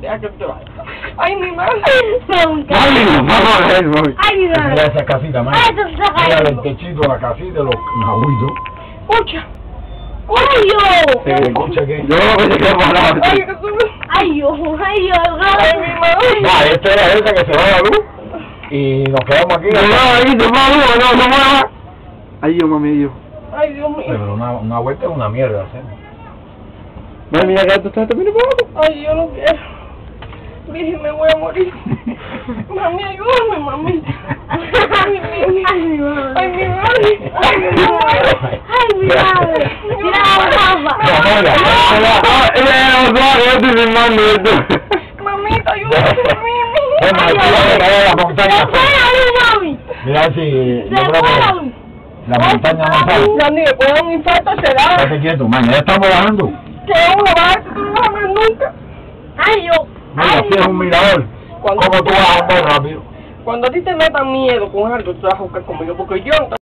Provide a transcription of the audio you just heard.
Deja que te vaya. Ay, mi madre. Ay, mami. Ay, mi madre. Mira esa casita, mami. Ay, esto está Mira cayendo. el techito, la casita de los nahuitos. Escucha. Ay, yo. Escucha que... Yo no me quedé parado. Ay, que tú... Ay, yo. Ay, yo. Ay, mi madre. Va, esta era esa que se va a la luz. Y nos quedamos aquí. No mueva. Ay, yo, mami, yo. Ay, Dios mío. Pero una vuelta es una mierda, ¿sí? Mami, mira que tú estás también para Ay, yo no quiero. Virgen, me voy a morir. Mami, ayúdame, mami. Ay, mi madre. Ay, mi madre. Ay, mi madre. Ay, mi madre. Mira la esto. Mamita, ayúdame, Bueno, aquí va a la montaña. Se fue la luz, mami. Mira si... yo Se creo fue la que luz. la montaña no sale. Ya ni le puedo dar un infarto, se da. Estate quieto, man, ya estamos bajando. Que es una vaca que tú no vas a ver nunca. Ay, yo. Mira, aquí es un mirador. Cuando ¿Cómo tú vas a andar rápido? Cuando a ti te metan miedo con algo, tú vas a buscar conmigo, porque yo no te